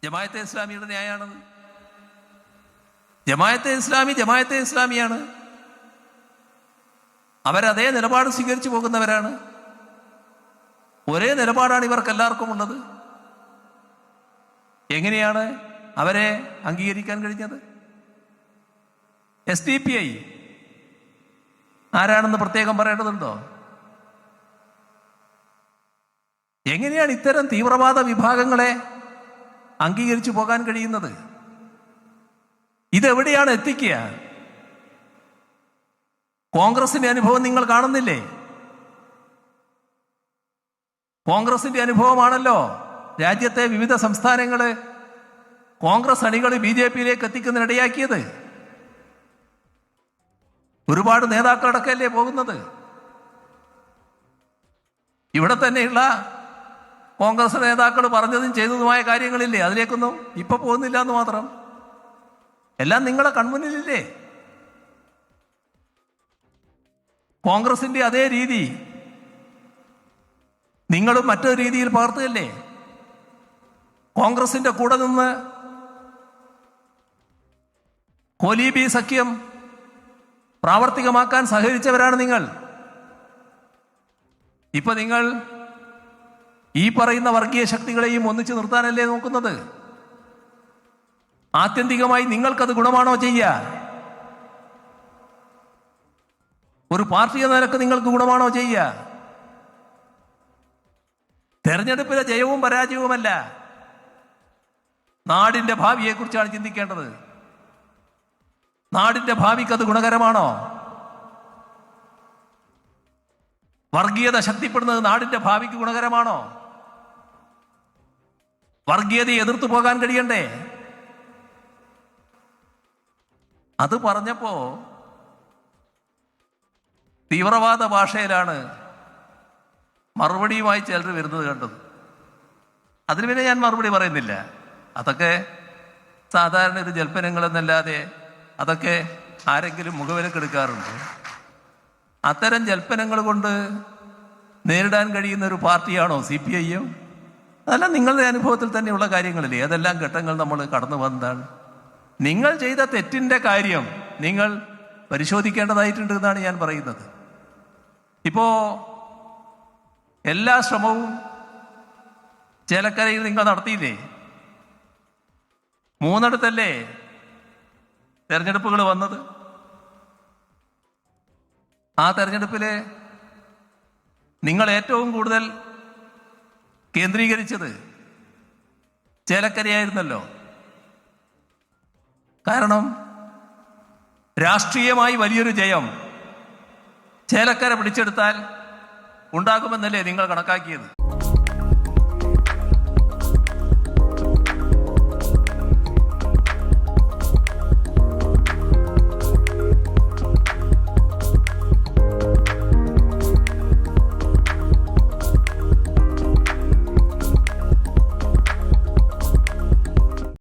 ജമാഅത്തെ ഇസ്ലാമിയുടെ ന്യായമാണത്. ജമാഅത്തെ ഇസ്ലാമിയാണ്. അവരതേ നിലപാട് സ്വീകരിച്ചു പോകുന്നവരാണ്. ഒരേ നിലപാടാണ് ഇവർക്കെല്ലാവർക്കും ഉള്ളത്. എങ്ങനെയാണ് അവരെ അംഗീകരിക്കാൻ കഴിഞ്ഞത്? SDPI ആരാണെന്ന് പ്രത്യേകം പറയേണ്ടതുണ്ടോ? എങ്ങനെയാണ് ഇത്തരം തീവ്രവാദ വിഭാഗങ്ങളെ അംഗീകരിച്ചു പോകാൻ കഴിയുന്നത്? ഇതെവിടെയാണ് എത്തിക്കുക? കോൺഗ്രസിന്റെ അനുഭവം നിങ്ങൾ കാണുന്നില്ലേ? കോൺഗ്രസിന്റെ അനുഭവമാണല്ലോ രാജ്യത്തെ വിവിധ സംസ്ഥാനങ്ങള് കോൺഗ്രസ് അണികൾ BJPയിലേക്ക് എത്തിക്കുന്നതിനിടയാക്കിയത്. ഒരുപാട് നേതാക്കളടക്കമല്ലേ പോകുന്നത്. ഇവിടെ തന്നെയുള്ള കോൺഗ്രസ് നേതാക്കൾ പറഞ്ഞതും ചെയ്തതുമായ കാര്യങ്ങളില്ലേ, അതിലേക്കൊന്നും ഇപ്പൊ പോകുന്നില്ല എന്ന് മാത്രം. എല്ലാം നിങ്ങളെ കൺമുന്നിലില്ലേ? കോൺഗ്രസിന്റെ അതേ രീതി നിങ്ങളും മറ്റൊരു രീതിയിൽ പകർത്തുകയല്ലേ? കോൺഗ്രസിന്റെ കൂടെ നിന്ന് കോലീബി സഖ്യം പ്രാവർത്തികമാക്കാൻ സഹകരിച്ചവരാണ് നിങ്ങൾ. ഇപ്പൊ നിങ്ങൾ ഈ പറയുന്ന വർഗീയ ശക്തികളെയും ഒന്നിച്ചു നിർത്താനല്ലേ നോക്കുന്നത്? ആത്യന്തികമായി നിങ്ങൾക്കത് ഗുണമാണോ ചെയ്യുക? ഒരു പാർട്ടി എന്ന നിലക്ക് നിങ്ങൾക്ക് ഗുണമാണോ ചെയ്യുക? തെരഞ്ഞെടുപ്പിലെ ജയവും പരാജയവുമല്ല, നാടിന്റെ ഭാവിയെക്കുറിച്ചാണ് ചിന്തിക്കേണ്ടത്. നാടിന്റെ ഭാവിക്ക് അത് ഗുണകരമാണോ? വർഗീയത ശക്തിപ്പെടുന്നത് നാടിന്റെ ഭാവിക്ക് ഗുണകരമാണോ? വർഗീയതയെ എതിർത്തു പോകാൻ കഴിയണ്ടേ? അത് പറഞ്ഞപ്പോ തീവ്രവാദ ഭാഷയിലാണ് മറുപടിയുമായി ചിലർ വരുന്നത് കണ്ടത്. അതിന് പിന്നെ ഞാൻ മറുപടി പറയുന്നില്ല. അതൊക്കെ സാധാരണ ഒരു ജൽപ്പനങ്ങളെന്നല്ലാതെ അതൊക്കെ ആരെങ്കിലും മുഖവിലക്കെടുക്കാറുണ്ട്. അത്തരം ജൽപ്പനങ്ങൾ കൊണ്ട് നേരിടാൻ കഴിയുന്ന ഒരു പാർട്ടിയാണോ CPIM? അതല്ല, നിങ്ങളുടെ അനുഭവത്തിൽ തന്നെയുള്ള കാര്യങ്ങളില്ലേ, അതെല്ലാം ഘട്ടങ്ങൾ നമ്മൾ കടന്നു വന്നതാണ്. നിങ്ങൾ ചെയ്ത തെറ്റിന്റെ കാര്യം നിങ്ങൾ പരിശോധിക്കേണ്ടതായിട്ടുണ്ട് എന്നാണ് ഞാൻ പറയുന്നത്. ഇപ്പോ എല്ലാ ശ്രമവും ചേലക്കരയിൽ നിങ്ങൾ നടത്തിയില്ലേ? 3 തെരഞ്ഞെടുപ്പുകൾ വന്നത്. ആ തെരഞ്ഞെടുപ്പില് നിങ്ങൾ ഏറ്റവും കൂടുതൽ കേന്ദ്രീകരിച്ചത് ചേലക്കരയായിരുന്നല്ലോ. കാരണം രാഷ്ട്രീയമായി വലിയൊരു ജയം ചേലക്കര പിടിച്ചെടുത്താൽ ഉണ്ടാകുമെന്നല്ലേ നിങ്ങൾ കണക്കാക്കിയത്?